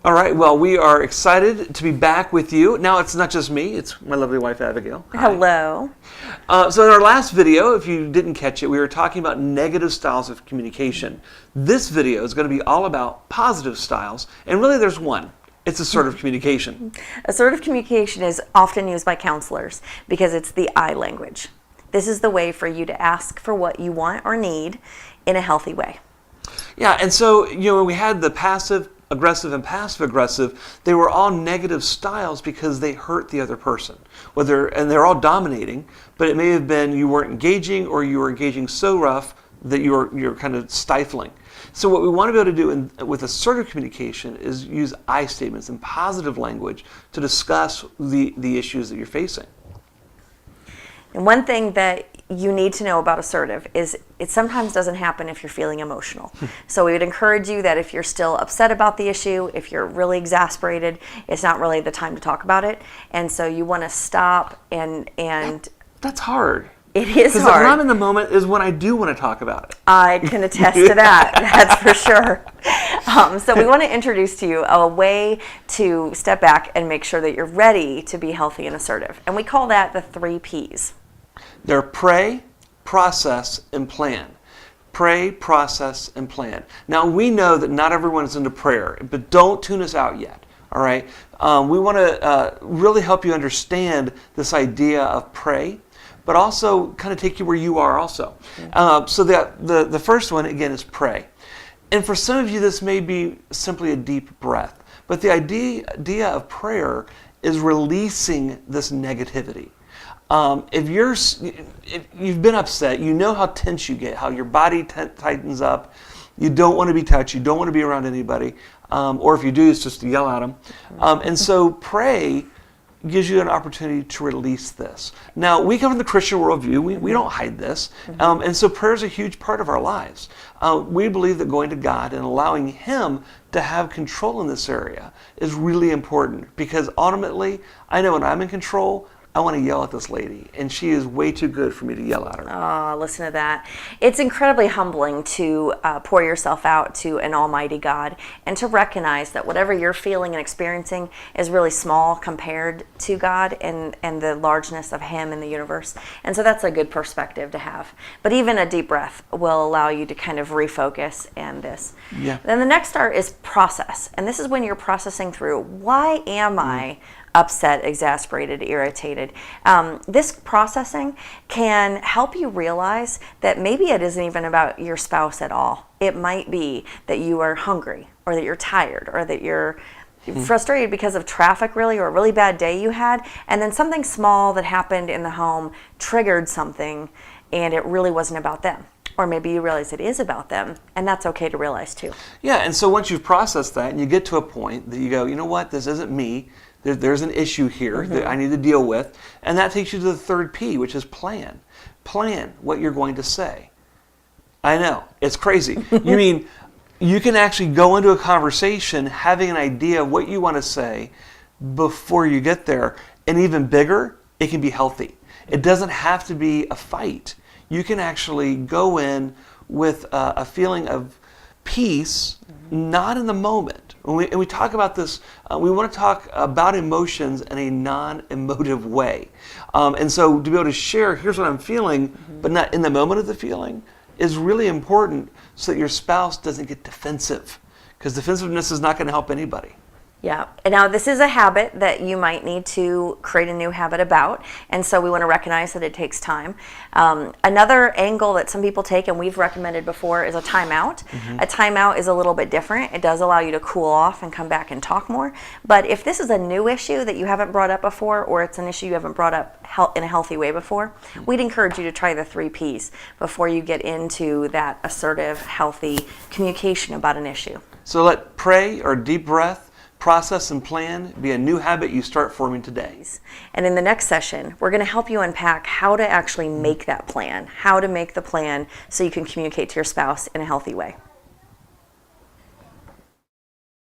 All right, well, we are excited to be back with you. Now, it's not just me, it's my lovely wife, Abigail. Hi. Hello. So in our last video, if you didn't catch it, we were talking about negative styles of communication. This video is going to be all about positive styles, and really there's one. It's assertive communication. Assertive communication is often used by counselors because it's the I language. This is the way for you to ask for what you want or need in a healthy way. Yeah, and so, when we had the passive aggressive and passive aggressive, they were all negative styles because they hurt the other person. And they're all dominating, but it may have been you weren't engaging, or you were engaging so rough that you're kind of stifling. So what we want to be able to do with assertive communication is use I statements and positive language to discuss the issues that you're facing. And one thing that you need to know about assertive is it sometimes doesn't happen if you're feeling emotional. So we would encourage you that if you're still upset about the issue, if you're really exasperated, it's not really the time to talk about it. And so you want to stop and That's hard. It is hard. Because when I'm in the moment is when I do want to talk about it. I can attest to that. That's for sure. So we want to introduce to you a way to step back and make sure that you're ready to be healthy and assertive. And we call that the 3 Ps. They're pray, process, and plan. Pray, process, and plan. Now, we know that not everyone is into prayer, but don't tune us out yet, all right? We want to really help you understand this idea of pray, but also kind of take you where you are also. So the first one, again, is pray. And for some of you, this may be simply a deep breath, but the idea of prayer is releasing this negativity. If you've been upset, you know how tense you get, how your body tightens up. You don't want to be touched. You don't want to be around anybody. Or if you do, it's just to yell at them. And so pray gives you an opportunity to release this. Now, we come from the Christian worldview. We don't hide this. And so prayer is a huge part of our lives. We believe that going to God and allowing Him to have control in this area is really important, because ultimately, I know when I'm in control, I want to yell at this lady, and she is way too good for me to yell at her. Oh, listen to that. It's incredibly humbling to pour yourself out to an almighty God and to recognize that whatever you're feeling and experiencing is really small compared to God and the largeness of Him in the universe. And so that's a good perspective to have. But even a deep breath will allow you to kind of refocus and this. Yeah. Then the next part is process. And this is when you're processing through, why am I upset, exasperated, irritated? This processing can help you realize that maybe it isn't even about your spouse at all. It might be that you are hungry, or that you're tired, or that you're frustrated because of traffic, really, or a really bad day you had, and then something small that happened in the home triggered something, and it really wasn't about them. Or maybe you realize it is about them, and that's okay to realize too. Yeah, and so once you've processed that and you get to a point that you go, you know what, this isn't me. There's an issue here that I need to deal with. And that takes you to the 3rd P, which is plan. Plan what you're going to say. I know, it's crazy. You mean, you can actually go into a conversation having an idea of what you want to say before you get there. And even bigger, it can be healthy. It doesn't have to be a fight. You can actually go in with a feeling of peace, not in the moment. And we talk about this, we want to talk about emotions in a non-emotive way. And so to be able to share, here's what I'm feeling, but not in the moment of the feeling, is really important so that your spouse doesn't get defensive. Because defensiveness is not going to help anybody. Yeah. And now this is a habit that you might need to create a new habit about. And so we want to recognize that it takes time. Another angle that some people take, and we've recommended before, is a timeout. A timeout is a little bit different. It does allow you to cool off and come back and talk more. But if this is a new issue that you haven't brought up before, or it's an issue you haven't brought up in a healthy way before, we'd encourage you to try the 3 Ps before you get into that assertive, healthy communication about an issue. So let pray, or deep breath, process, and plan be a new habit you start forming today. And in the next session, we're going to help you unpack how to actually make that plan, how to make the plan so you can communicate to your spouse in a healthy way.